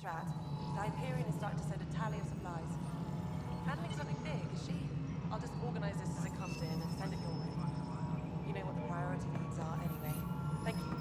Strat. The Hyperion is starting to send a tally of supplies. Handling something big, is she? I'll just organize this as it comes in and send it your way. You know what the priority needs are anyway. Thank you.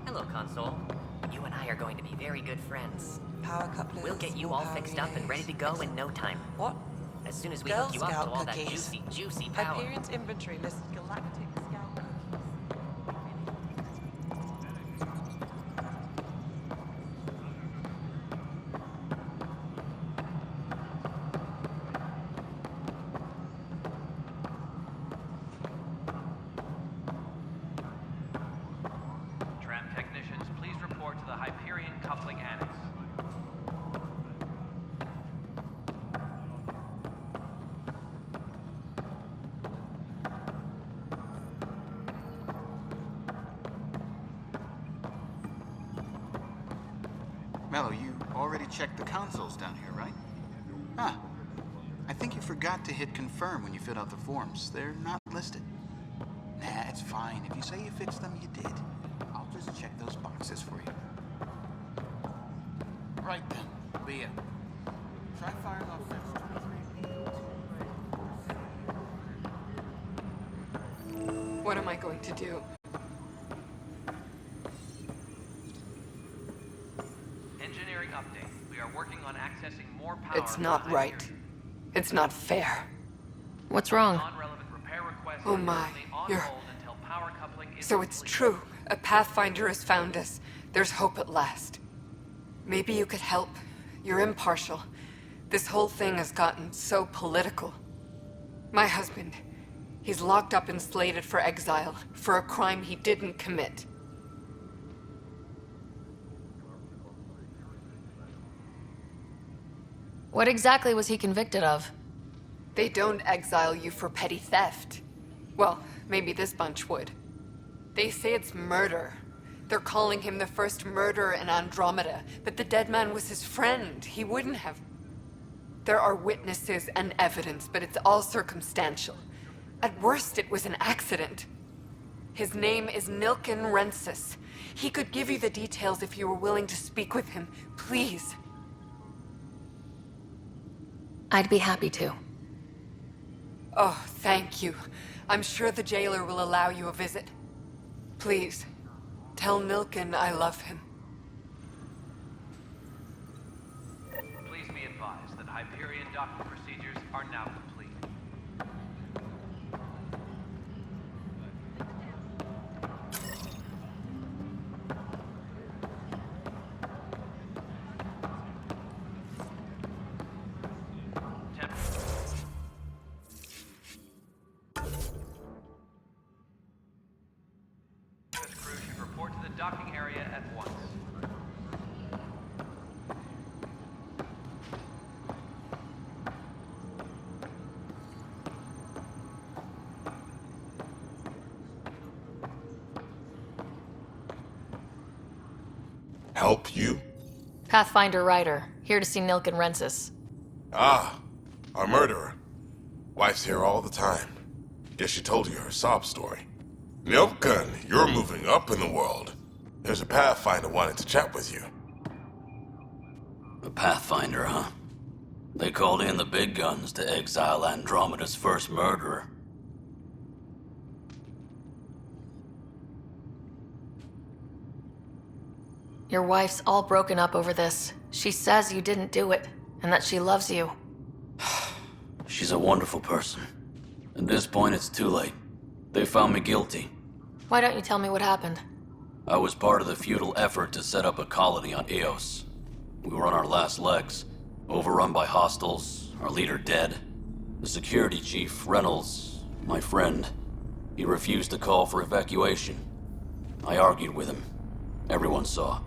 Hello, Console. You and I are going to be very good friends. Power couplers. We'll get you all fixed up and ready to go in no time. What? As soon as we Girl hook you up to Scout all that cookies. juicy power. Hyperion's inventory lists galactic scout cookies. Tram technicians, please report to the Hyperion coupling annex. Mello, you already checked the consoles down here, right? Huh. I think you forgot to hit confirm when you filled out the forms. They're not listed. Nah, it's fine. If you say you fixed them, you did. I'll just check those boxes for you. Right then, Leah. Try firing off first. What am I going to do? Engineering update. We are working on accessing more power. It's not right. It's not fair. What's wrong? Non-relevant repair requests Oh are my, currently on you're- hold until power coupling is So it's complete. true. A Pathfinder has found us. There's hope at last. Maybe you could help. You're impartial. This whole thing has gotten so political. My husband, he's locked up and slated for exile for a crime he didn't commit. What exactly was he convicted of? They don't exile you for petty theft. Well, maybe this bunch would. They say it's murder. They're calling him the first murderer in Andromeda, but the dead man was his friend. He wouldn't have. There are witnesses and evidence, but it's all circumstantial. At worst, it was an accident. His name is Nilken Rensis. He could give you the details if you were willing to speak with him. Please. I'd be happy to. Oh, thank you. I'm sure the jailer will allow you a visit. Please, tell Nilken I love him. Please be advised that Hyperion docking procedures are now complete. Help you? Pathfinder Ryder, here to see Nilk and Rensis. Ah, a murderer. Wife's here all the time. Guess she told you her sob story. Nilkan, you're moving up in the world. There's a Pathfinder wanting to chat with you. A Pathfinder, huh? They called in the big guns to exile Andromeda's first murderer. Your wife's all broken up over this. She says you didn't do it, and that she loves you. She's a wonderful person. At this point, it's too late. They found me guilty. Why don't you tell me what happened? I was part of the futile effort to set up a colony on Eos. We were on our last legs, overrun by hostiles, our leader dead. The security chief, Reynolds, my friend, he refused to call for evacuation. I argued with him. Everyone saw.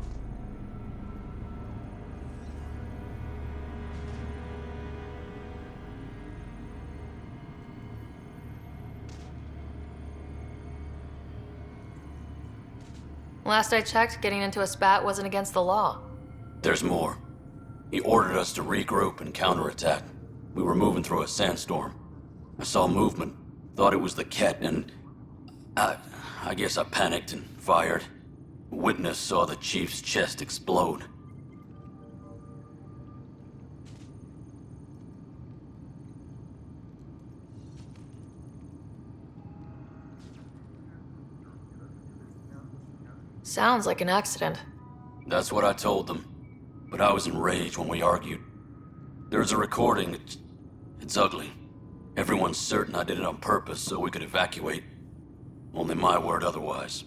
Last I checked, getting into a spat wasn't against the law. There's more. He ordered us to regroup and counterattack. We were moving through a sandstorm. I saw movement, thought it was the Ket, and I guess I panicked and fired. A witness saw the chief's chest explode. Sounds like an accident. That's what I told them. But I was enraged when we argued. There's a recording. It's ugly. Everyone's certain I did it on purpose so we could evacuate. Only my word otherwise.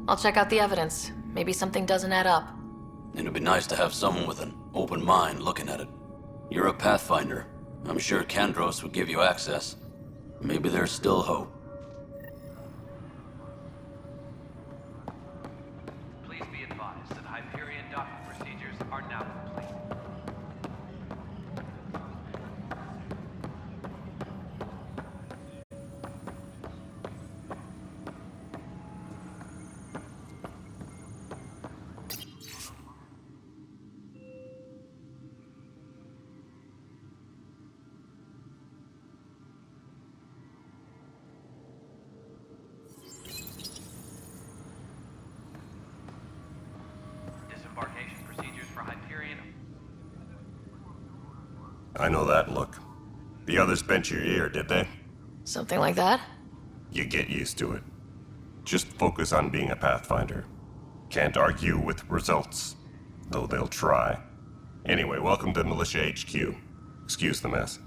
I'll check out the evidence. Maybe something doesn't add up. It'd be nice to have someone with an open mind looking at it. You're a Pathfinder. I'm sure Kandros would give you access. Maybe there's still hope. Please be advised that Hyperion docking procedures are now complete. Disembarkation procedures for Hyperion. I know that look. The others bent your ear, did they? Something like that? You get used to it. Just focus on being a Pathfinder. Can't argue with results, though they'll try. Anyway, welcome to Militia HQ. Excuse the mess.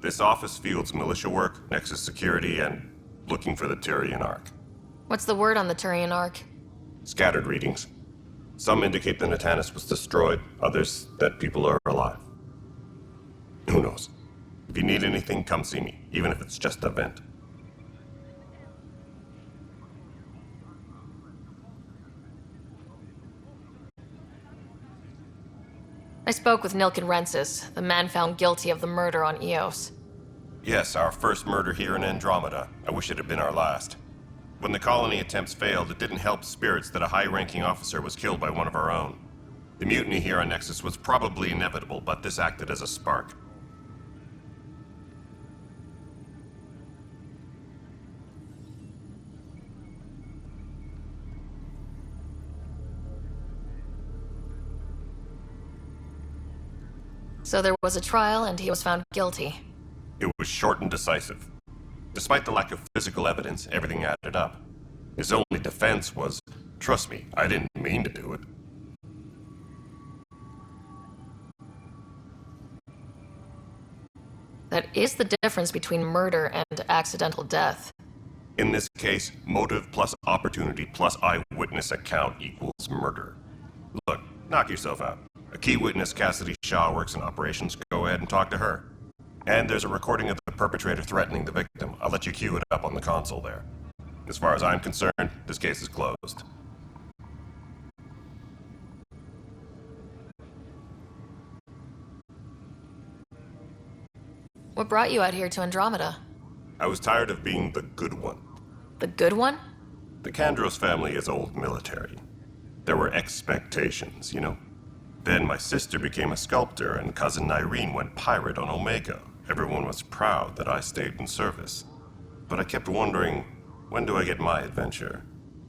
This office fields militia work, Nexus security, and looking for the Turian Ark. What's the word on the Turian Ark? Scattered readings. Some indicate the Natanus was destroyed, others that people are alive. Who knows? If you need anything, come see me, even if it's just a vent. I spoke with Nilk and Rensis, the man found guilty of the murder on Eos. Yes, our first murder here in Andromeda. I wish it had been our last. When the colony attempts failed, it didn't help spirits that a high-ranking officer was killed by one of our own. The mutiny here on Nexus was probably inevitable, but this acted as a spark. So there was a trial and he was found guilty. It was short and decisive. Despite the lack of physical evidence, everything added up. His only defense was, trust me, I didn't mean to do it. That is the difference between murder and accidental death. In this case, motive plus opportunity plus eyewitness account equals murder. Look, knock yourself out. A key witness, Cassidy Shaw, works in operations. Go ahead and talk to her. And there's a recording of the perpetrator threatening the victim. I'll let you cue it up on the console there. As far as I'm concerned, this case is closed. What brought you out here to Andromeda? I was tired of being the good one. The good one? The Kandros family is old military. There were expectations, you know? Then my sister became a sculptor and cousin Irene went pirate on Omega. Everyone was proud that I stayed in service. But I kept wondering, when do I get my adventure?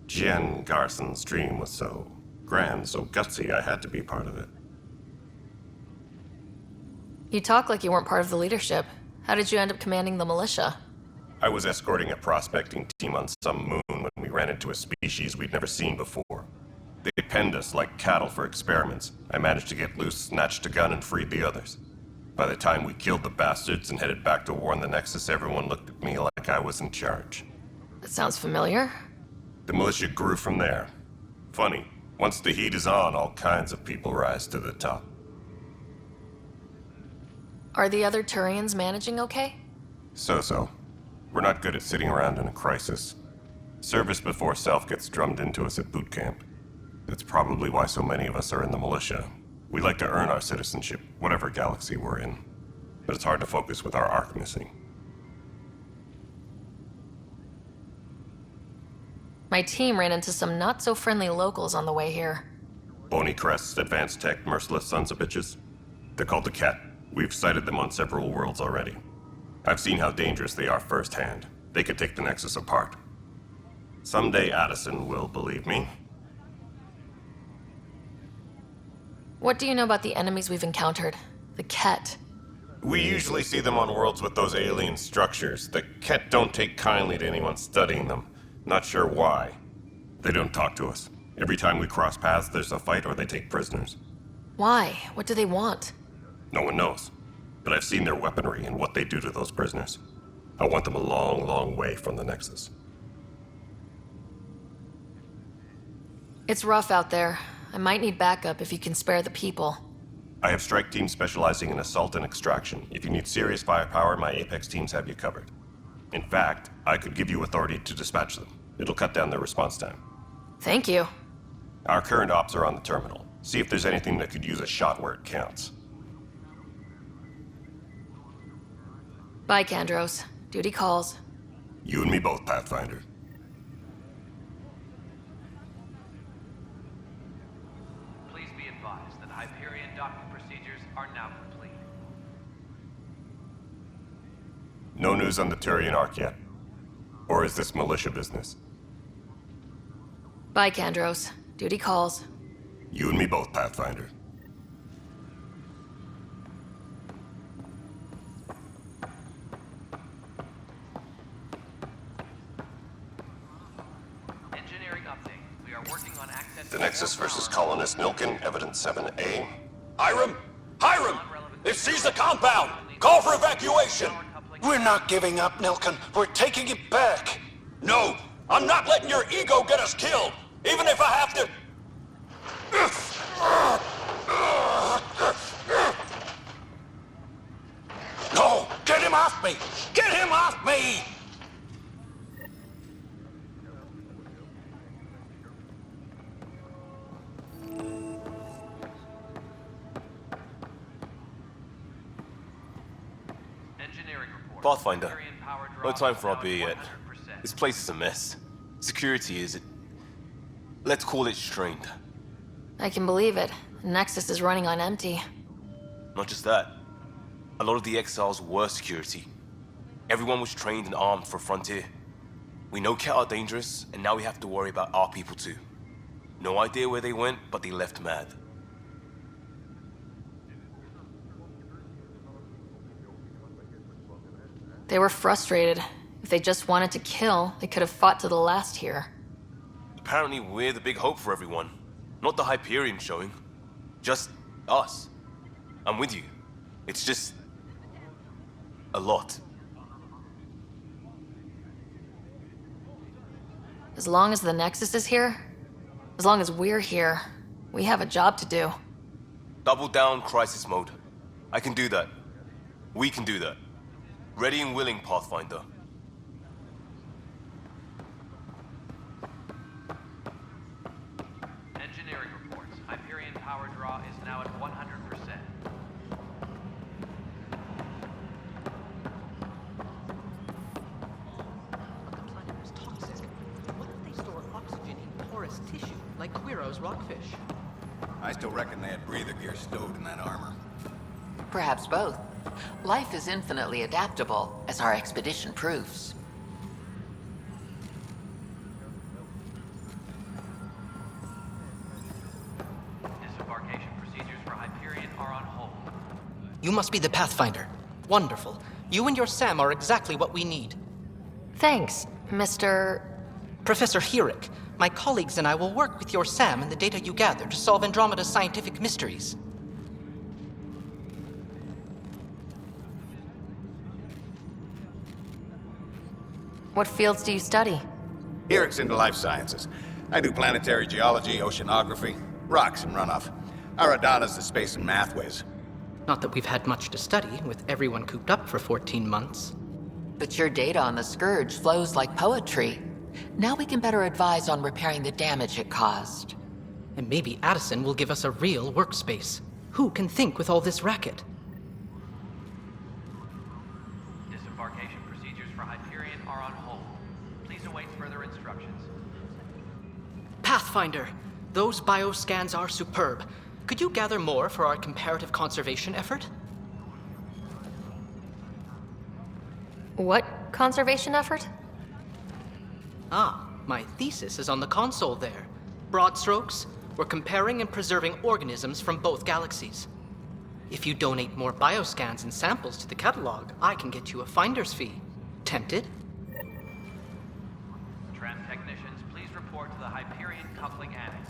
Jen Garson's dream was so grand, so gutsy, I had to be part of it. You talk like you weren't part of the leadership. How did you end up commanding the militia? I was escorting a prospecting team on some moon when we ran into a species we'd never seen before. They penned us like cattle for experiments. I managed to get loose, snatched a gun, and freed the others. By the time we killed the bastards and headed back to war on the Nexus, everyone looked at me like I was in charge. That sounds familiar. The militia grew from there. Funny, once the heat is on, all kinds of people rise to the top. Are the other Turians managing okay? So-so. We're not good at sitting around in a crisis. Service before self gets drummed into us at boot camp. That's probably why so many of us are in the militia. We like to earn our citizenship, whatever galaxy we're in. But it's hard to focus with our arc missing. My team ran into some not-so-friendly locals on the way here. Bony crests, advanced tech, merciless sons of bitches. They're called the Cat. We've sighted them on several worlds already. I've seen how dangerous they are firsthand. They could take the Nexus apart. Someday Addison will believe me. What do you know about the enemies we've encountered? The Ket. We usually see them on worlds with those alien structures. The Ket don't take kindly to anyone studying them. Not sure why. They don't talk to us. Every time we cross paths, there's a fight or they take prisoners. Why? What do they want? No one knows. But I've seen their weaponry and what they do to those prisoners. I want them a long, long way from the Nexus. It's rough out there. I might need backup if you can spare the people. I have strike teams specializing in assault and extraction. If you need serious firepower, my Apex teams have you covered. In fact, I could give you authority to dispatch them. It'll cut down their response time. Thank you. Our current ops are on the terminal. See if there's anything that could use a shot where it counts. Bye, Kandros. Duty calls. You and me both, Pathfinder. Please be advised that Hyperion docking procedures are now complete. No news on the Turian Ark yet? Or is this militia business? Bye, Kandros. Duty calls. You and me both, Pathfinder. Engineering update. We are working on access. The Nexus versus Colonist Nilkin, Evidence 7A. Hiram! Hiram! They've seized the compound! Call for evacuation! We're not giving up, Nilkin. We're taking it back. No! I'm not letting your ego get us killed! Even if I have to... No! Get him off me! Get him off me! Engineering report. Pathfinder, Hyperion power draw no time is for now our at beer yet. 100%. This place is a mess. Security is... let's call it strained. I can believe it. The Nexus is running on empty. Not just that. A lot of the exiles were security. Everyone was trained and armed for Frontier. We know Ket are dangerous, and now we have to worry about our people too. No idea where they went, but they left mad. They were frustrated. If they just wanted to kill, they could have fought to the last here. Apparently we're the big hope for everyone. Not the Hyperion showing. Just us. I'm with you. It's just... a lot. As long as the Nexus is here, as long as we're here, we have a job to do. Double down crisis mode. I can do that. We can do that. Ready and willing, Pathfinder. Engineering reports. Hyperion power draw is now at 100%. as tissue, like Quiro's rockfish. I still reckon they had breather gear stowed in that armor. Perhaps both. Life is infinitely adaptable, as our expedition proves. Disembarkation procedures for Hyperion are on hold. You must be the Pathfinder. Wonderful. You and your Sam are exactly what we need. Thanks, Mr. Professor Herrick, my colleagues and I will work with your Sam and the data you gather to solve Andromeda's scientific mysteries. What fields do you study? Herrick's into life sciences. I do planetary geology, oceanography, rocks and runoff. Aradana's the space and math whiz. Not that we've had much to study, with everyone cooped up for 14 months. But your data on the Scourge flows like poetry. Now we can better advise on repairing the damage it caused. And maybe Addison will give us a real workspace. Who can think with all this racket? Disembarkation procedures for Hyperion are on hold. Please await further instructions. Pathfinder, those bioscans are superb. Could you gather more for our comparative conservation effort? What conservation effort? Ah, my thesis is on the console there. Broad strokes, we're comparing and preserving organisms from both galaxies. If you donate more bioscans and samples to the catalog, I can get you a finder's fee. Tempted? Tram technicians, please report to the Hyperion coupling annex.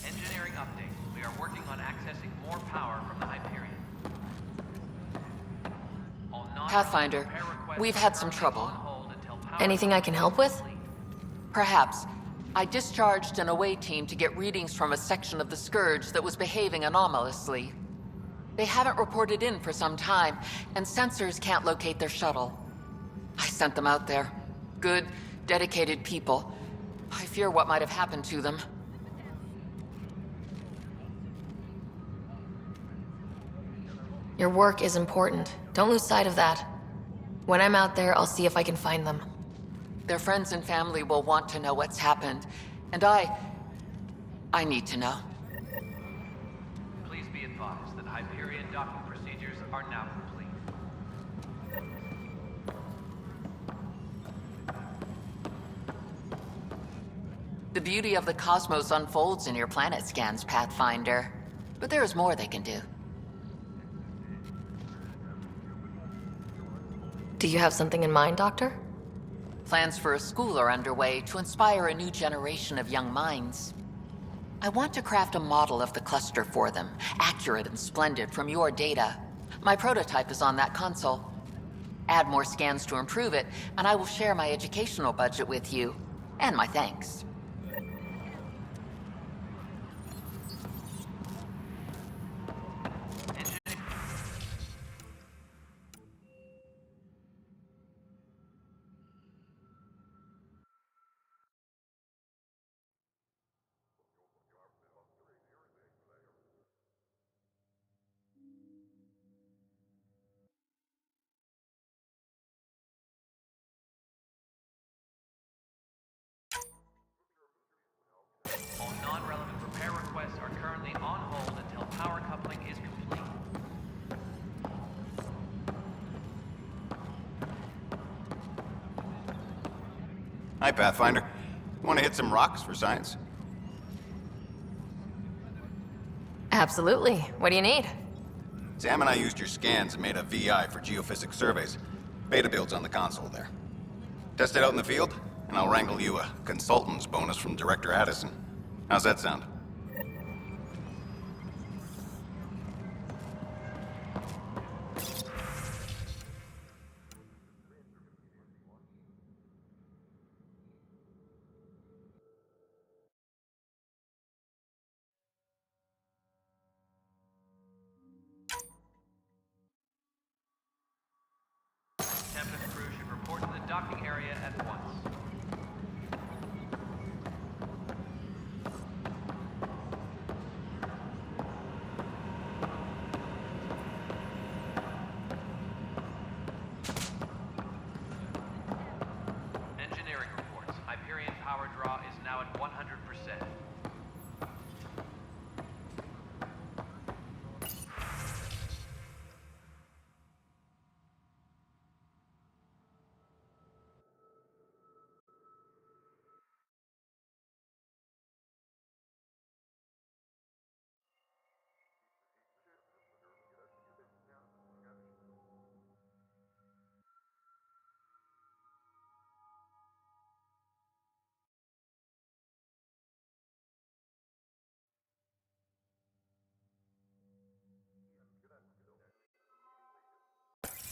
Engineering update. We are working on accessing more power from the Hyperion. Pathfinder, we've had some trouble. Anything I can help with? Perhaps. I discharged an away team to get readings from a section of the Scourge that was behaving anomalously. They haven't reported in for some time, and sensors can't locate their shuttle. I sent them out there. Good, dedicated people. I fear what might have happened to them. Your work is important. Don't lose sight of that. When I'm out there, I'll see if I can find them. Their friends and family will want to know what's happened, and I need to know. Please be advised that Hyperion docking procedures are now complete. The beauty of the cosmos unfolds in your planet scans, Pathfinder. But there is more they can do. Do you have something in mind, Doctor? Plans for a school are underway to inspire a new generation of young minds. I want to craft a model of the cluster for them, accurate and splendid from your data. My prototype is on that console. Add more scans to improve it, and I will share my educational budget with you, and my thanks. All non-relevant repair requests are currently on hold until power coupling is complete. Hi, Pathfinder. Want to hit some rocks for science? Absolutely. What do you need? Sam and I used your scans and made a VI for geophysics surveys. Beta builds on the console there. Test it out in the field, and I'll wrangle you a consultant's bonus from Director Addison. How's that sound? Tempest docking area at once. Engineering reports. Hyperion power draw is now at 100%.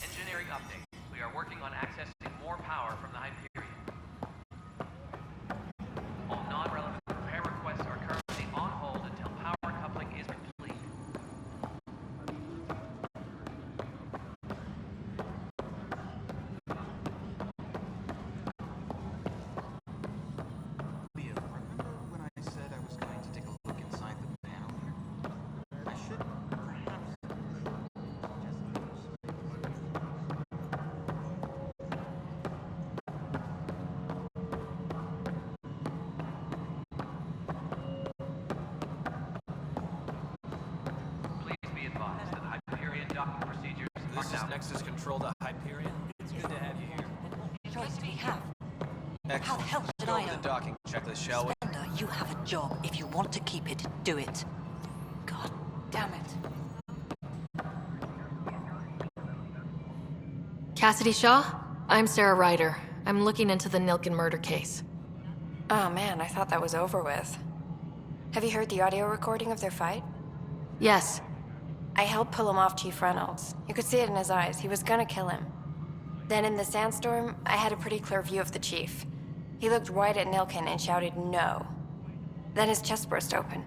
Engineering update. We are working on accessing more power from the Hyperion. All non-relevant repair requests are currently on hold until power coupling is complete. Leo, remember when I said I was going to take a look inside the panel here? I should perhaps... Please be advised that Hyperion docking procedures This are is now... Nexus Control to Hyperion. It's good to have you here. Choice we have. Excellent. How the hell Let's did go I over know? the docking checklist, shall we? Spender, you have a job. If you want to keep it, do it. God damn it. Cassidy Shaw? I'm Sarah Ryder. I'm looking into the Nilken murder case. Oh man, I thought that was over with. Have you heard the audio recording of their fight? Yes. I helped pull him off Chief Reynolds. You could see it in his eyes. He was gonna kill him. Then in the sandstorm, I had a pretty clear view of the chief. He looked right at Nilken and shouted no. Then his chest burst open.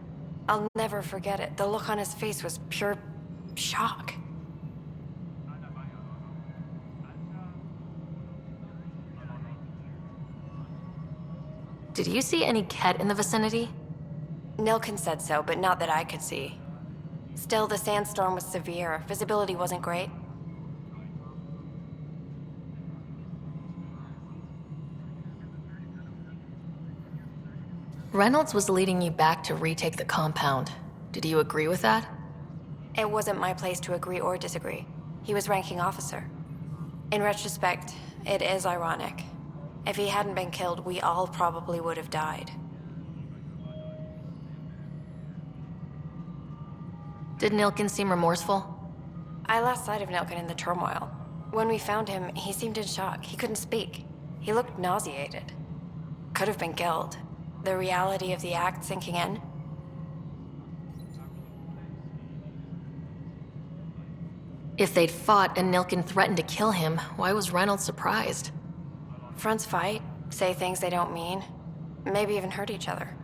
I'll never forget it. The look on his face was pure shock. Did you see any Ket in the vicinity? Nilken said so, but not that I could see. Still, the sandstorm was severe. Visibility wasn't great. Reynolds was leading you back to retake the compound. Did you agree with that? It wasn't my place to agree or disagree. He was ranking officer. In retrospect, it is ironic. If he hadn't been killed, we all probably would have died. Did Nilken seem remorseful? I lost sight of Nilken in the turmoil. When we found him, he seemed in shock. He couldn't speak. He looked nauseated. Could have been killed. The reality of the act sinking in. If they'd fought and Nilken threatened to kill him, why was Reynolds surprised? Fronts fight, say things they don't mean, maybe even hurt each other.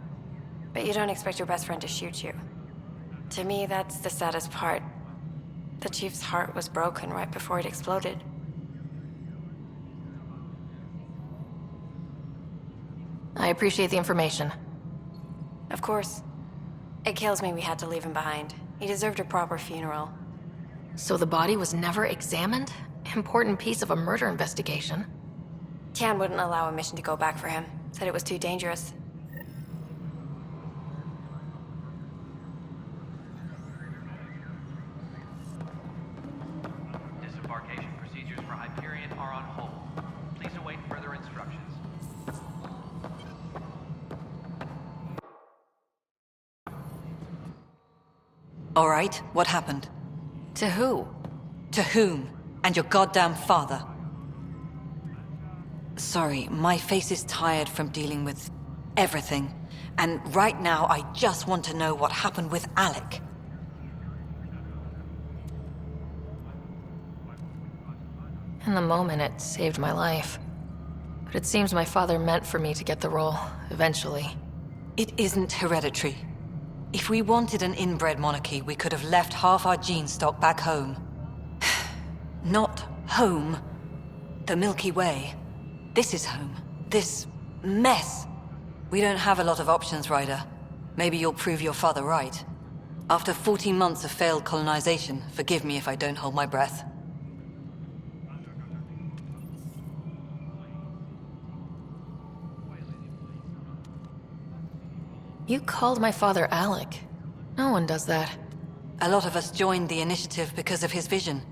But you don't expect your best friend to shoot you. To me, that's the saddest part. The chief's heart was broken right before it exploded. I appreciate the information. Of course. It kills me we had to leave him behind. He deserved a proper funeral. So the body was never examined? Important piece of a murder investigation. Tian wouldn't allow a mission to go back for him. Said it was too dangerous. Disembarkation procedures for Hyperion are on hold. Please await further instructions. All right, what happened? To who? To whom? And your goddamn father. Sorry, my face is tired from dealing with everything. And right now, I just want to know what happened with Alec. In the moment, it saved my life. But it seems my father meant for me to get the role, eventually. It isn't hereditary. If we wanted an inbred monarchy, we could have left half our gene stock back home. Not home. The Milky Way. This is home. This mess. We don't have a lot of options, Ryder. Maybe you'll prove your father right. After 14 months of failed colonization, forgive me if I don't hold my breath. You called my father Alec. No one does that. A lot of us joined the initiative because of his vision.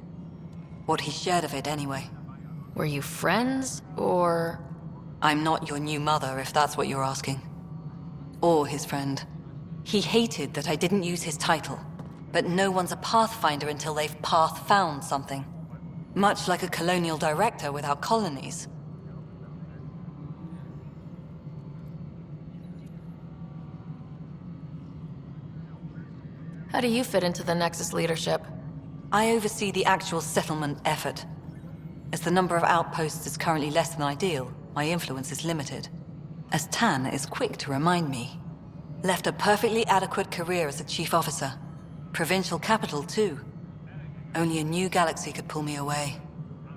What he shared of it, anyway. Were you friends, or...? I'm not your new mother, if that's what you're asking. Or his friend. He hated that I didn't use his title. But no one's a pathfinder until they've path-found something. Much like a colonial director without colonies. How do you fit into the Nexus leadership? I oversee the actual settlement effort. As the number of outposts is currently less than ideal, my influence is limited. As Tan is quick to remind me. Left a perfectly adequate career as a chief officer. Provincial capital, too. Only a new galaxy could pull me away.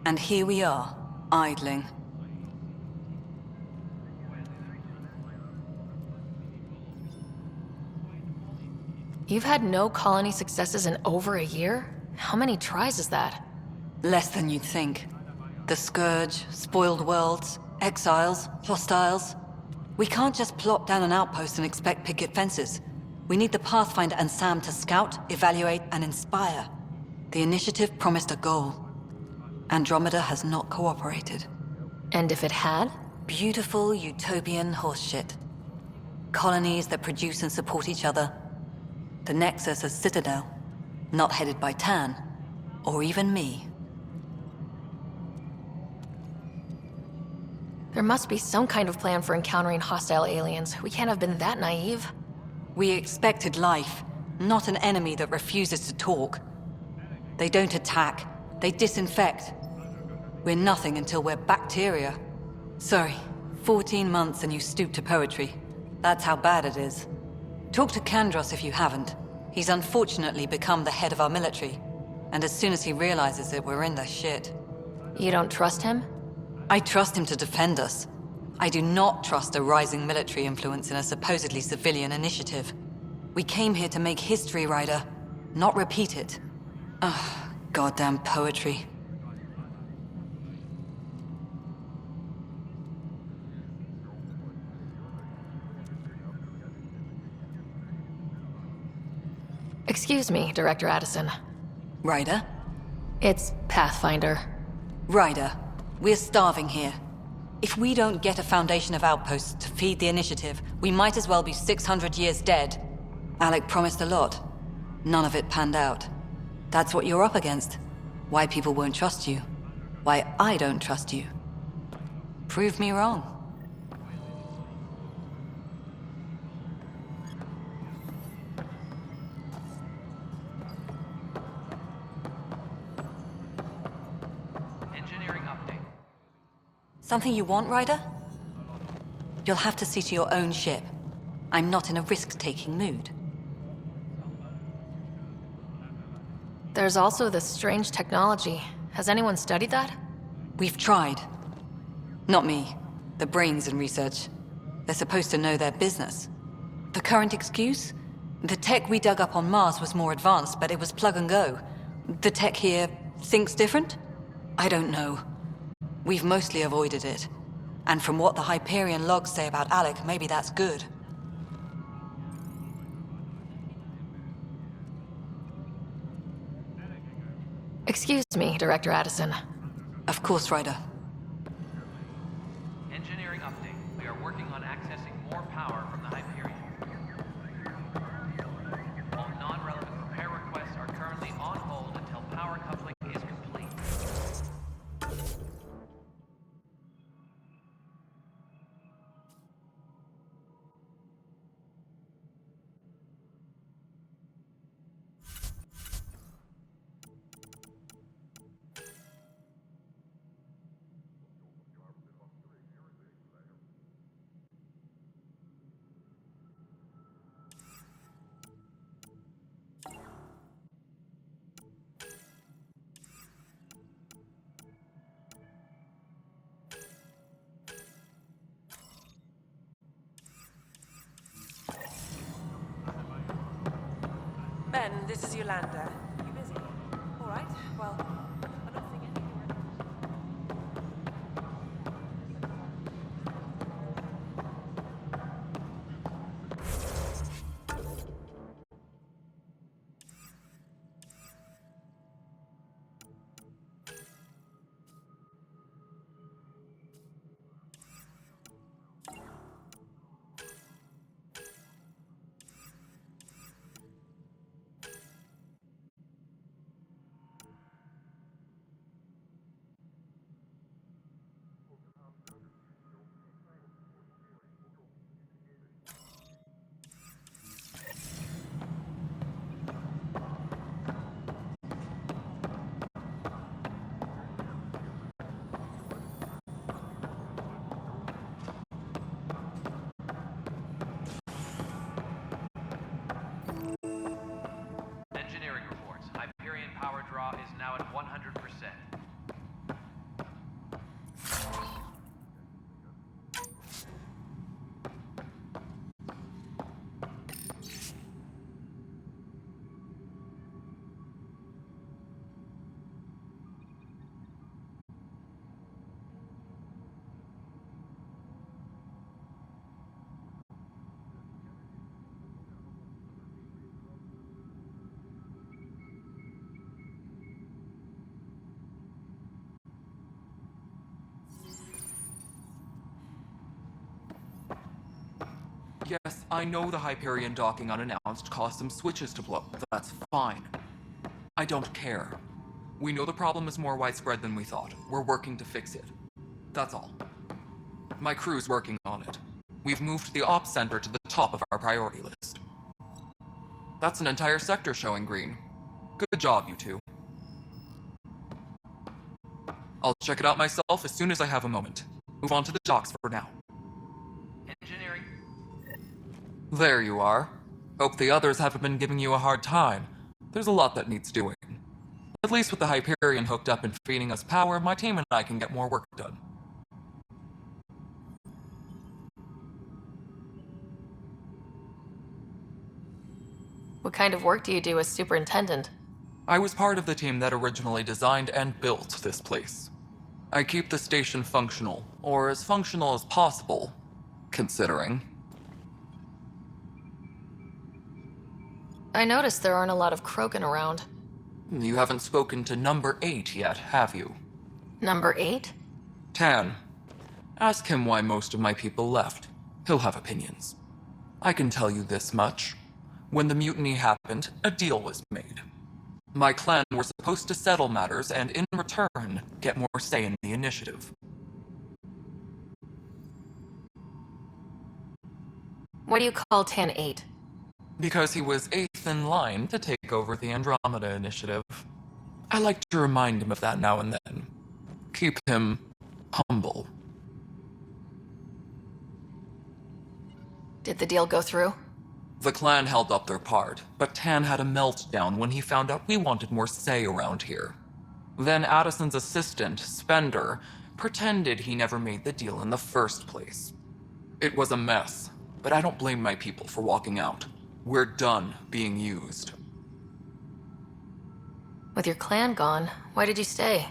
And here we are, idling. You've had no colony successes in over a year? How many tries is that? Less than you'd think. The Scourge, spoiled worlds, exiles, hostiles. We can't just plop down an outpost and expect picket fences. We need the Pathfinder and Sam to scout, evaluate, and inspire. The initiative promised a goal. Andromeda has not cooperated. And if it had? Beautiful utopian horseshit. Colonies that produce and support each other. The Nexus as Citadel, not headed by Tan, or even me. There must be some kind of plan for encountering hostile aliens. We can't have been that naive. We expected life, not an enemy that refuses to talk. They don't attack, they disinfect. We're nothing until we're bacteria. Sorry, 14 months and you stoop to poetry. That's how bad it is. Talk to Kandros if you haven't. He's unfortunately become the head of our military. And as soon as he realizes it, we're in the shit. You don't trust him? I trust him to defend us. I do not trust a rising military influence in a supposedly civilian initiative. We came here to make history, Ryder, not repeat it. Ugh, goddamn poetry. Excuse me, Director Addison. Ryder? It's Pathfinder. Ryder, we're starving here. If we don't get a foundation of outposts to feed the initiative, we might as well be 600 years dead. Alec promised a lot. None of it panned out. That's what you're up against. Why people won't trust you. Why I don't trust you. Prove me wrong. Engineering update. Something you want, Ryder? You'll have to see to your own ship. I'm not in a risk-taking mood. There's also this strange technology. Has anyone studied that? We've tried. Not me. The brains in research. They're supposed to know their business. The current excuse? The tech we dug up on Mars was more advanced, but it was plug and go. The tech here thinks different? I don't know. We've mostly avoided it. And from what the Hyperion logs say about Alec, maybe that's good. Excuse me, Director Addison. Of course, Ryder. Engineering update. We are working on accessing more power from the Hyperion. All non-relevant repair requests are currently on hold until power coupling is complete. And this is Yolanda. You busy? All right. Well, I'm not seeing anything. Engineering reports. Hyperion power draw is now at 100%. Yes, I know the Hyperion docking unannounced caused some switches to blow. That's fine. I don't care. We know the problem is more widespread than we thought. We're working to fix it. That's all. My crew's working on it. We've moved the ops center to the top of our priority list. That's an entire sector showing green. Good job, you two. I'll check it out myself as soon as I have a moment. Move on to the docks for now. Engineering. There you are. Hope the others haven't been giving you a hard time. There's a lot that needs doing. At least with the Hyperion hooked up and feeding us power, my team and I can get more work done. What kind of work do you do as superintendent? I was part of the team that originally designed and built this place. I keep the station functional, or as functional as possible, considering. I noticed there aren't a lot of Krogan around. You haven't spoken to number 8 yet, have you? Number 8? Tan. Ask him why most of my people left. He'll have opinions. I can tell you this much. When the mutiny happened, a deal was made. My clan were supposed to settle matters and, in return, get more say in the initiative. What do you call Tan 8? Because he was 8th in line to take over the Andromeda initiative. I like to remind him of that now and then. Keep him humble. Did the deal go through? The clan held up their part, but Tan had a meltdown when he found out we wanted more say around here. Then Addison's assistant, Spender, pretended he never made the deal in the first place. It was a mess, but I don't blame my people for walking out. We're done being used. With your clan gone, why did you stay?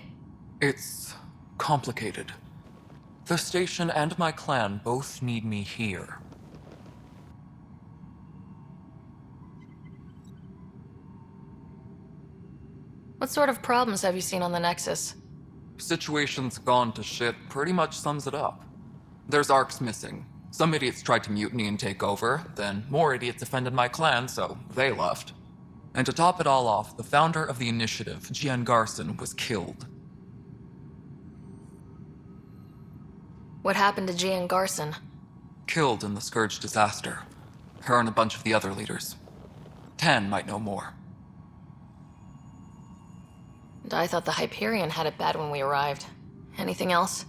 It's complicated. The station and my clan both need me here. What sort of problems have you seen on the Nexus? Situation's gone to shit pretty much sums it up. There's arcs missing. Some idiots tried to mutiny and take over, then more idiots offended my clan, so they left. And to top it all off, the founder of the initiative, Gian Garson, was killed. What happened to Gian Garson? Killed in the Scourge disaster. Her and a bunch of the other leaders. Tan might know more. And I thought the Hyperion had it bad when we arrived. Anything else?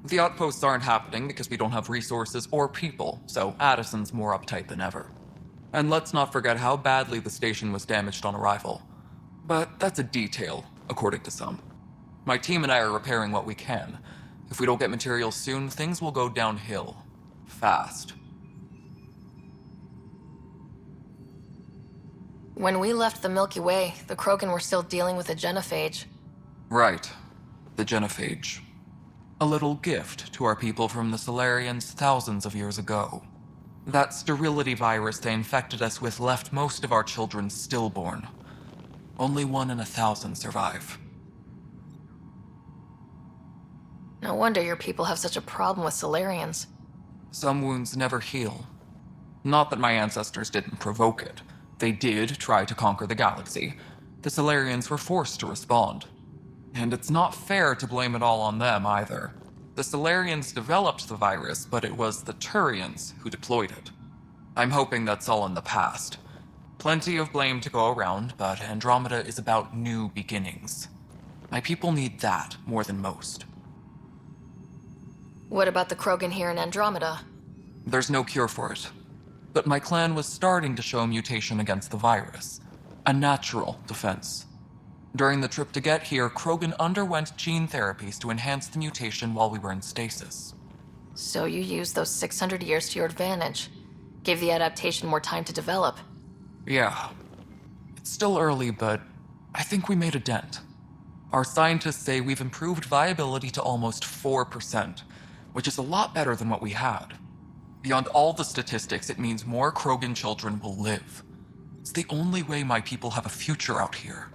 The outposts aren't happening because we don't have resources or people, so Addison's more uptight than ever. And let's not forget how badly the station was damaged on arrival. But that's a detail, according to some. My team and I are repairing what we can. If we don't get materials soon, things will go downhill. Fast. When we left the Milky Way, the Krogan were still dealing with a genophage. Right. The genophage. A little gift to our people from the Solarians thousands of years ago. That sterility virus they infected us with left most of our children stillborn. Only 1 in 1,000 survive. No wonder your people have such a problem with Solarians. Some wounds never heal. Not that my ancestors didn't provoke it. They did try to conquer the galaxy. The Solarians were forced to respond. And it's not fair to blame it all on them either. The Solarians developed the virus, but it was the Turians who deployed it. I'm hoping that's all in the past. Plenty of blame to go around, but Andromeda is about new beginnings. My people need that more than most. What about the Krogan here in Andromeda? There's no cure for it. But my clan was starting to show mutation against the virus. A natural defense. During the trip to get here, Krogan underwent gene therapies to enhance the mutation while we were in stasis. So you used those 600 years to your advantage. Gave the adaptation more time to develop. Yeah. It's still early, but I think we made a dent. Our scientists say we've improved viability to almost 4%, which is a lot better than what we had. Beyond all the statistics, it means more Krogan children will live. It's the only way my people have a future out here.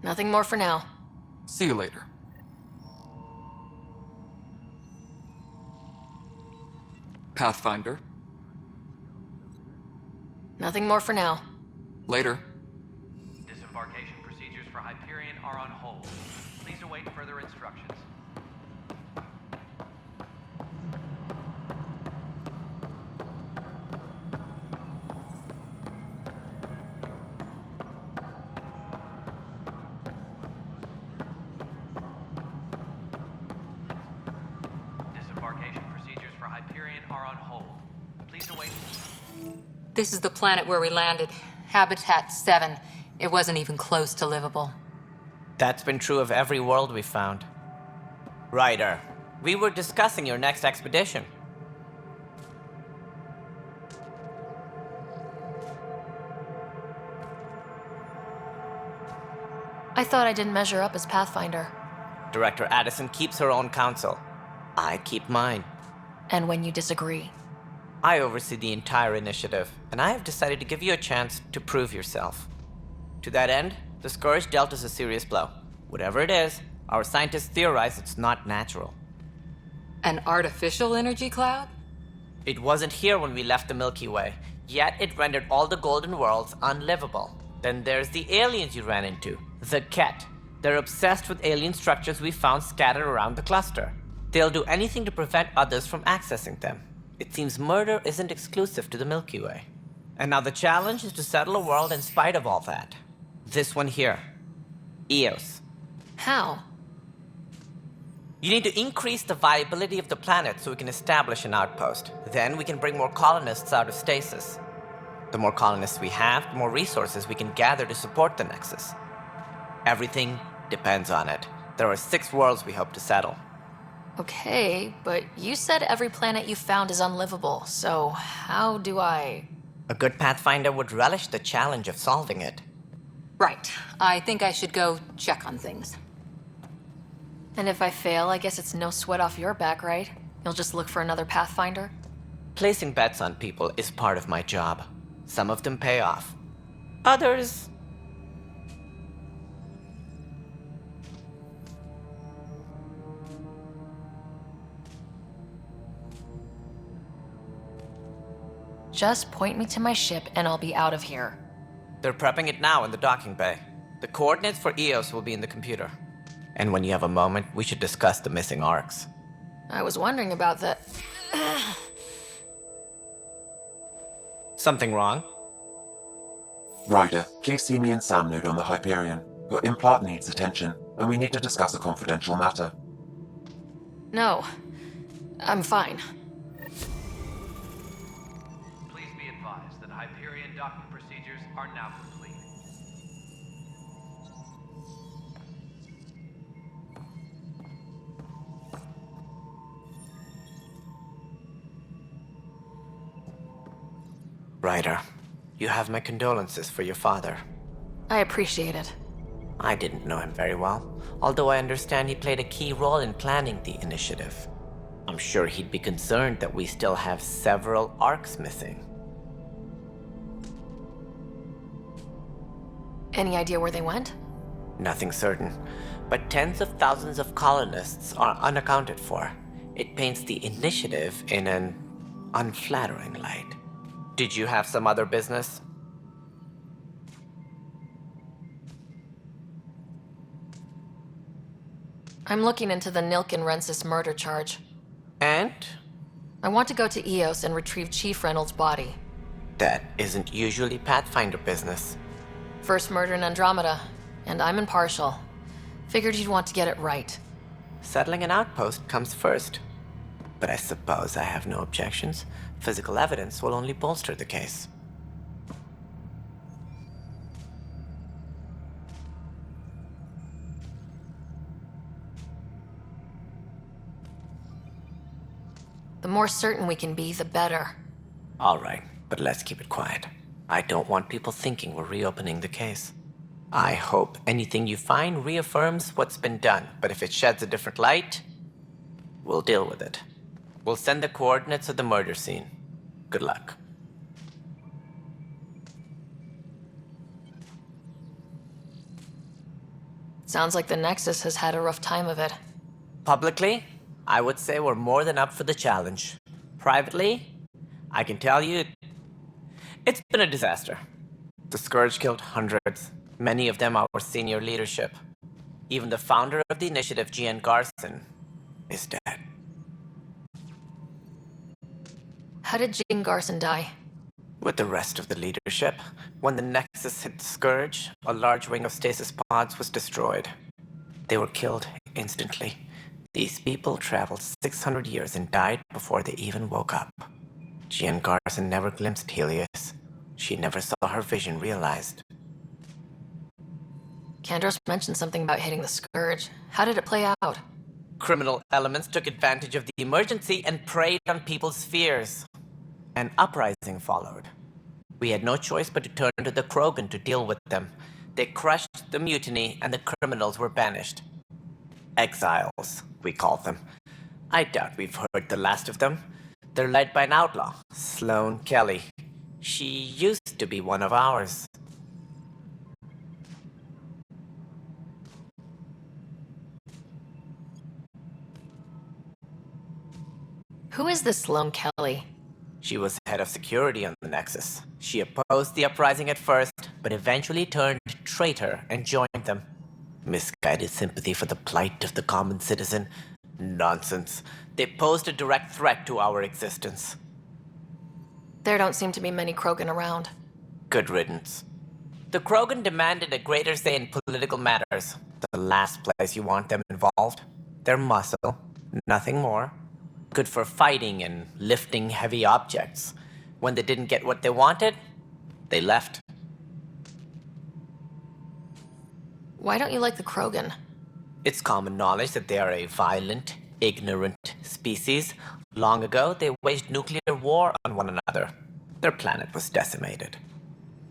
Nothing more for now. See you later. Pathfinder. Nothing more for now. Later. Disembarkation procedures for Hyperion are on hold. Please await further instructions. Disembarkation procedures for Hyperion are on hold. Please await. This is the planet where we landed. Habitat 7. It wasn't even close to livable. That's been true of every world we found. Ryder, we were discussing your next expedition. I thought I didn't measure up as Pathfinder. Director Addison keeps her own counsel. I keep mine. And when you disagree? I oversee the entire initiative, and I have decided to give you a chance to prove yourself. To that end, the Scourge dealt us a serious blow. Whatever it is, our scientists theorize it's not natural. An artificial energy cloud? It wasn't here when we left the Milky Way, yet it rendered all the golden worlds unlivable. Then there's the aliens you ran into, the Ket. They're obsessed with alien structures we found scattered around the cluster. They'll do anything to prevent others from accessing them. It seems murder isn't exclusive to the Milky Way. And now the challenge is to settle a world in spite of all that. This one here. Eos. How? You need to increase the viability of the planet so we can establish an outpost. Then we can bring more colonists out of stasis. The more colonists we have, the more resources we can gather to support the Nexus. Everything depends on it. There are 6 worlds we hope to settle. Okay, but you said every planet you found is unlivable, so how do I... A good Pathfinder would relish the challenge of solving it. Right. I think I should go check on things. And if I fail, I guess it's no sweat off your back, right? You'll just look for another Pathfinder? Placing bets on people is part of my job. Some of them pay off. Others... Just point me to my ship and I'll be out of here. They're prepping it now in the docking bay. The coordinates for Eos will be in the computer. And when you have a moment, we should discuss the missing arcs. I was wondering about that. Something wrong? Ryder, please see me and Sam Node on the Hyperion. Your implant needs attention, and we need to discuss a confidential matter. No. I'm fine. Please be advised that Hyperion docking procedures are now complete. Ryder, you have my condolences for your father. I appreciate it. I didn't know him very well, although I understand he played a key role in planning the initiative. I'm sure he'd be concerned that we still have several arcs missing. Any idea where they went? Nothing certain, but tens of thousands of colonists are unaccounted for. It paints the initiative in an unflattering light. Did you have some other business? I'm looking into the Nilken Rensis murder charge. And? I want to go to Eos and retrieve Chief Reynolds' body. That isn't usually Pathfinder business. First murder in Andromeda, and I'm impartial. Figured you'd want to get it right. Settling an outpost comes first. But I suppose I have no objections. Physical evidence will only bolster the case. The more certain we can be, the better. All right, but let's keep it quiet. I don't want people thinking we're reopening the case. I hope anything you find reaffirms what's been done, but if it sheds a different light, we'll deal with it. We'll send the coordinates of the murder scene. Good luck. Sounds like the Nexus has had a rough time of it. Publicly, I would say we're more than up for the challenge. Privately, I can tell you, it's been a disaster. The Scourge killed hundreds, many of them our senior leadership. Even the founder of the initiative, Gian Garson, is dead. How did Jean Garson die? With the rest of the leadership, when the Nexus hit the Scourge, a large wing of stasis pods was destroyed. They were killed instantly. These people traveled 600 years and died before they even woke up. Jean Garson never glimpsed Helios. She never saw her vision realized. Kandros mentioned something about hitting the Scourge. How did it play out? Criminal elements took advantage of the emergency and preyed on people's fears. An uprising followed. We had no choice but to turn to the Krogan to deal with them. They crushed the mutiny and the criminals were banished. Exiles, we call them. I doubt we've heard the last of them. They're led by an outlaw, Sloane Kelly. She used to be one of ours. Who is this Sloane Kelly? She was head of security on the Nexus. She opposed the uprising at first, but eventually turned traitor and joined them. Misguided sympathy for the plight of the common citizen? Nonsense. They posed a direct threat to our existence. There don't seem to be many Krogan around. Good riddance. The Krogan demanded a greater say in political matters. The last place you want them involved. They're muscle, nothing more. Good for fighting and lifting heavy objects. When they didn't get what they wanted, they left. Why don't you like the Krogan? It's common knowledge that they are a violent, ignorant species. Long ago, they waged nuclear war on one another. Their planet was decimated.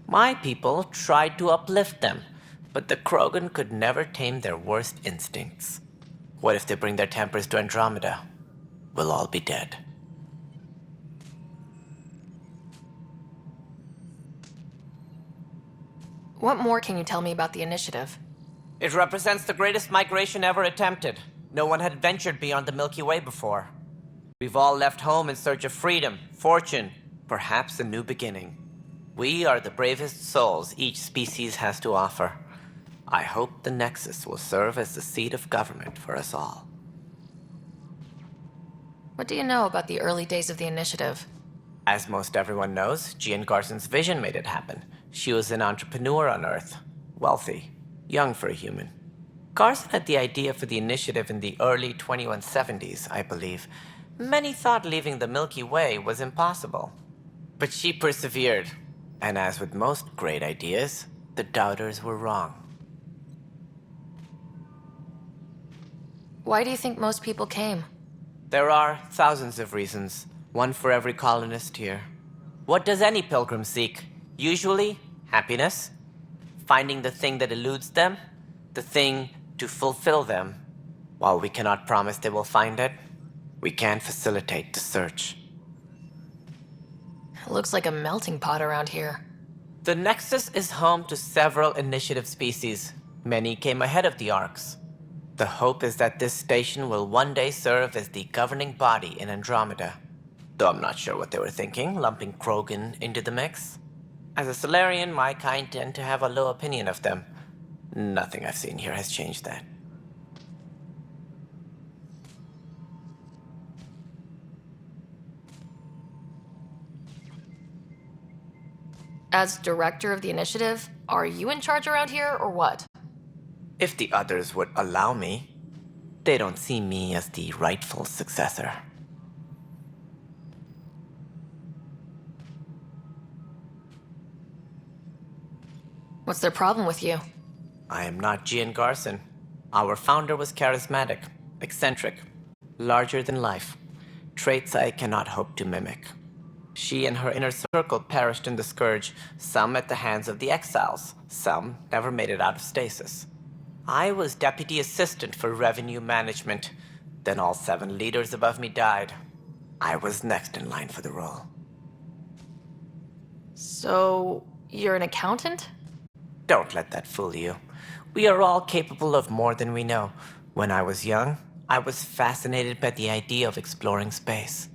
My people tried to uplift them, but the Krogan could never tame their worst instincts. What if they bring their tempers to Andromeda? We'll all be dead. What more can you tell me about the initiative? It represents the greatest migration ever attempted. No one had ventured beyond the Milky Way before. We've all left home in search of freedom, fortune, perhaps a new beginning. We are the bravest souls each species has to offer. I hope the Nexus will serve as the seat of government for us all. What do you know about the early days of the initiative? As most everyone knows, Jean Garson's vision made it happen. She was an entrepreneur on Earth, wealthy, young for a human. Garson had the idea for the initiative in the early 2170s, I believe. Many thought leaving the Milky Way was impossible. But she persevered, and as with most great ideas, the doubters were wrong. Why do you think most people came? There are thousands of reasons, one for every colonist here. What does any pilgrim seek? Usually, happiness. Finding the thing that eludes them. The thing to fulfill them. While we cannot promise they will find it, we can facilitate the search. It looks like a melting pot around here. The Nexus is home to several initiative species. Many came ahead of the Arks. The hope is that this station will one day serve as the governing body in Andromeda. Though I'm not sure what they were thinking, lumping Krogan into the mix. As a Solarian, my kind tend to have a low opinion of them. Nothing I've seen here has changed that. As director of the initiative, are you in charge around here, or what? If the others would allow me, they don't see me as the rightful successor. What's their problem with you? I am not Gian Garson. Our founder was charismatic, eccentric, larger than life. Traits I cannot hope to mimic. She and her inner circle perished in the Scourge, some at the hands of the Exiles, some never made it out of stasis. I was deputy assistant for revenue management. Then all 7 leaders above me died. I was next in line for the role. So, you're an accountant? Don't let that fool you. We are all capable of more than we know. When I was young, I was fascinated by the idea of exploring space.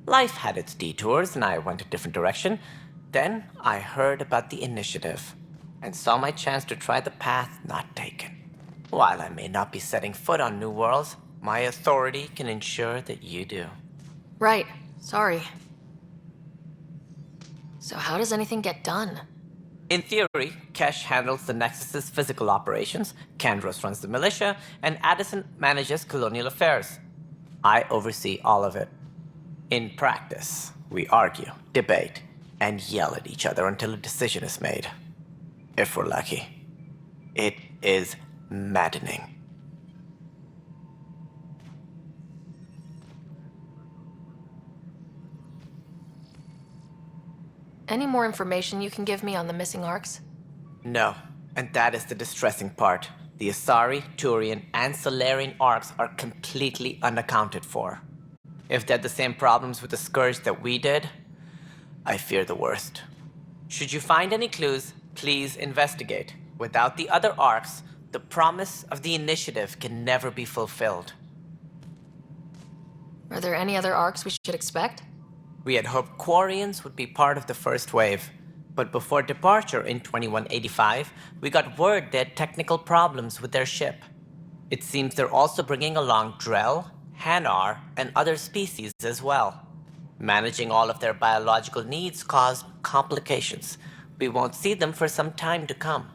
Life had its detours, and I went a different direction. Then I heard about the initiative, and saw my chance to try the path not taken. While I may not be setting foot on new worlds, my authority can ensure that you do. Right. Sorry. So how does anything get done? In theory, Kesh handles the Nexus's physical operations, Kandros runs the militia, and Addison manages colonial affairs. I oversee all of it. In practice, we argue, debate, and yell at each other until a decision is made. If we're lucky. It is maddening. Any more information you can give me on the missing Arks? No, and that is the distressing part. The Asari, Turian, and Solarian Arks are completely unaccounted for. If they had the same problems with the Scourge that we did, I fear the worst. Should you find any clues, please investigate. Without the other Arks, the promise of the initiative can never be fulfilled. Are there any other Arks we should expect? We had hoped Quarians would be part of the first wave, but before departure in 2185, we got word they had technical problems with their ship. It seems they're also bringing along Drell, Hanar, and other species as well. Managing all of their biological needs caused complications. We won't see them for some time to come.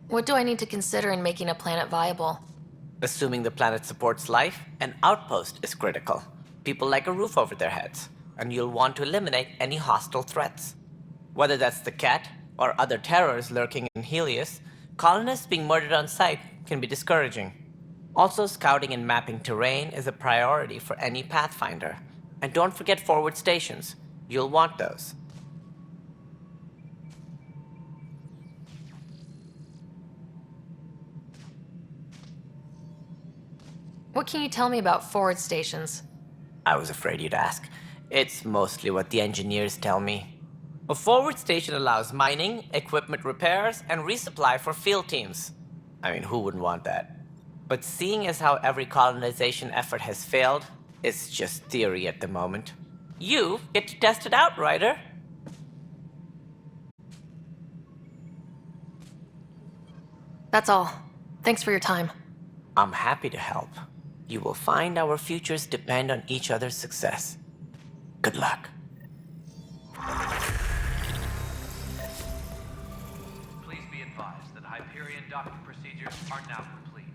What do I need to consider in making a planet viable? Assuming the planet supports life, an outpost is critical. People like a roof over their heads, and you'll want to eliminate any hostile threats. Whether that's the Cat or other terrors lurking in Helios, colonists being murdered on sight can be discouraging. Also, scouting and mapping terrain is a priority for any Pathfinder. And don't forget forward stations. You'll want those. What can you tell me about forward stations? I was afraid you'd ask. It's mostly what the engineers tell me. A forward station allows mining, equipment repairs, and resupply for field teams. I mean, who wouldn't want that? But seeing as how every colonization effort has failed, it's just theory at the moment. You get to test it out, Ryder. That's all. Thanks for your time. I'm happy to help. You will find our futures depend on each other's success. Good luck. Please be advised that Hyperion docking procedures are now complete.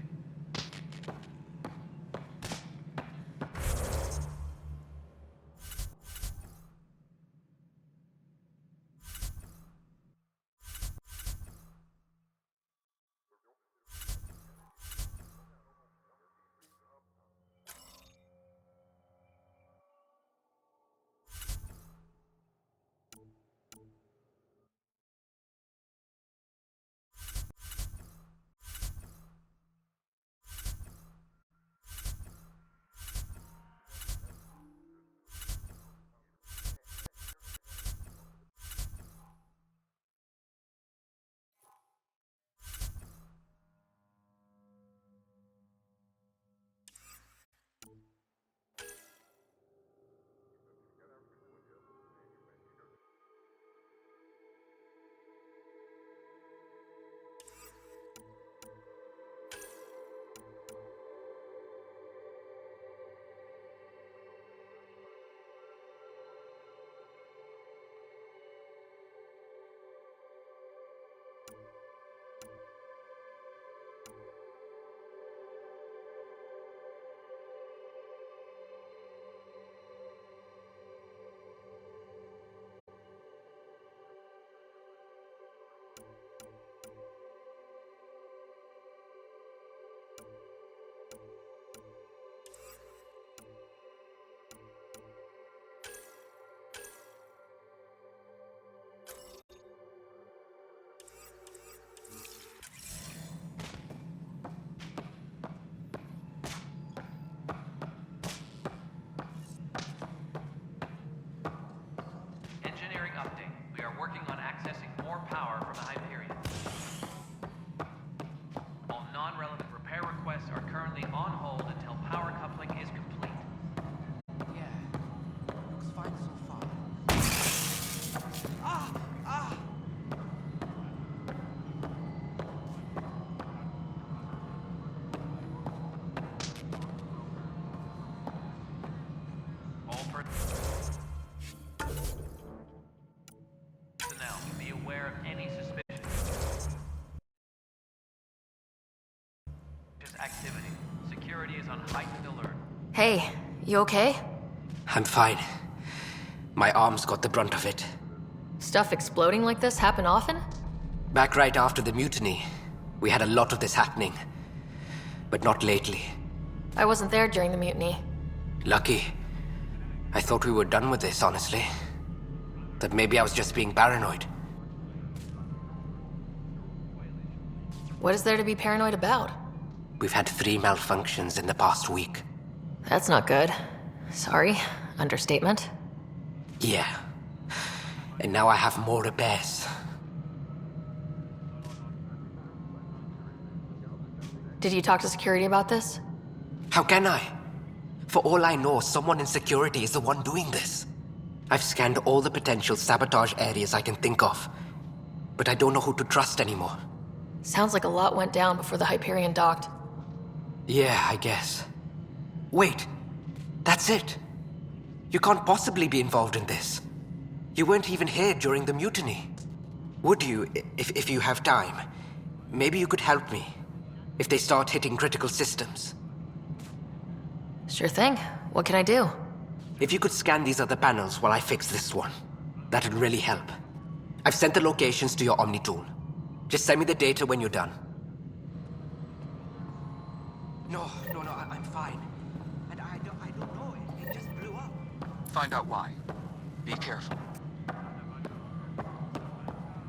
aware of any suspicious activity. Security is on heightened alert. Hey, you okay? I'm fine. My arms got the brunt of it. Stuff exploding like this happen often? Back right after the mutiny, we had a lot of this happening. But not lately. I wasn't there during the mutiny. Lucky. I thought we were done with this, honestly. That maybe I was just being paranoid. What is there to be paranoid about? We've had 3 malfunctions in the past week. That's not good. Sorry, understatement. Yeah. And now I have more repairs. Did you talk to security about this? How can I? For all I know, someone in security is the one doing this. I've scanned all the potential sabotage areas I can think of, but I don't know who to trust anymore. Sounds like a lot went down before the Hyperion docked. Yeah, I guess. Wait, that's it. You can't possibly be involved in this. You weren't even here during the mutiny. Would you, if you have time? Maybe you could help me, if they start hitting critical systems. Sure thing. What can I do? If you could scan these other panels while I fix this one, that'd really help. I've sent the locations to your Omni tool. Just send me the data when you're done. No, I'm fine. And I don't know, it just blew up. Find out why. Be careful.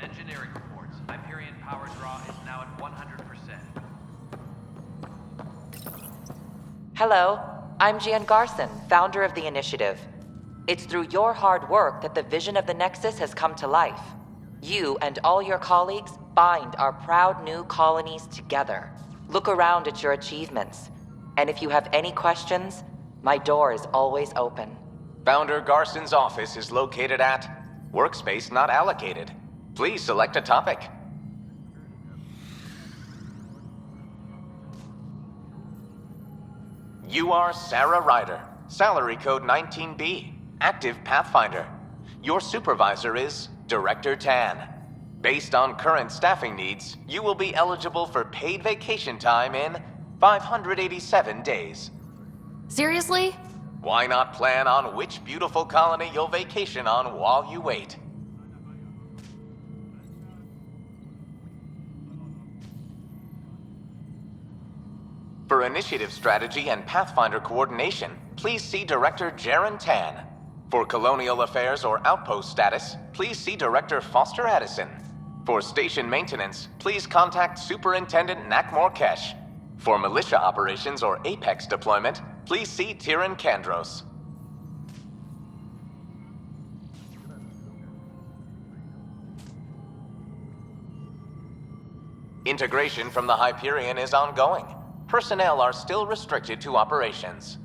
Engineering reports. Hyperion power draw is now at 100%. Hello, I'm Gian Garson, founder of the initiative. It's through your hard work that the vision of the Nexus has come to life. You and all your colleagues bind our proud new colonies together. Look around at your achievements. And if you have any questions, my door is always open. Founder Garson's office is located at Workspace Not Allocated. Please select a topic. You are Sarah Ryder, salary code 19B, active Pathfinder. Your supervisor is Director Tan. Based on current staffing needs, you will be eligible for paid vacation time in 587 days. Seriously? Why not plan on which beautiful colony you'll vacation on while you wait? For initiative strategy and Pathfinder coordination, please see Director Jaren Tan. For colonial affairs or outpost status, please see Director Foster Addison. For station maintenance, please contact Superintendent Nakmor Kesh. For militia operations or Apex deployment, please see Tyran Kandros. Integration from the Hyperion is ongoing. Personnel are still restricted to operations.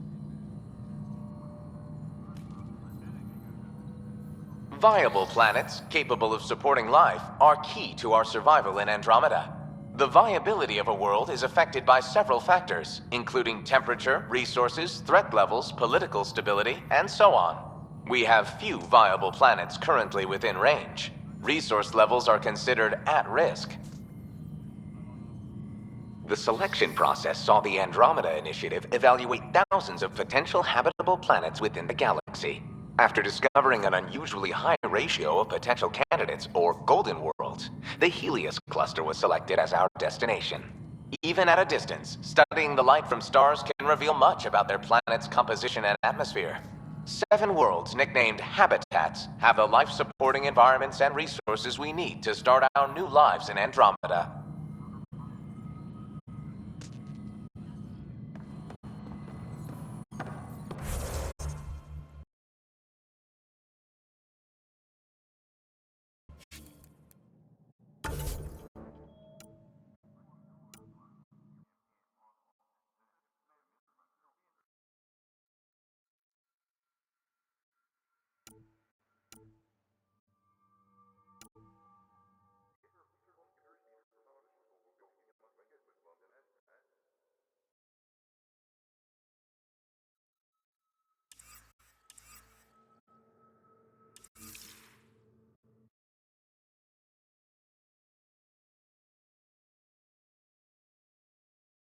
Viable planets capable of supporting life are key to our survival in Andromeda. The viability of a world is affected by several factors, including temperature, resources, threat levels, political stability, and so on. We have few viable planets currently within range. Resource levels are considered at risk. The selection process saw the Andromeda Initiative evaluate thousands of potential habitable planets within the galaxy. After discovering an unusually high ratio of potential candidates, or golden worlds, the Helios cluster was selected as our destination. Even at a distance, studying the light from stars can reveal much about their planet's composition and atmosphere. 7 worlds, nicknamed habitats, have the life-supporting environments and resources we need to start our new lives in Andromeda.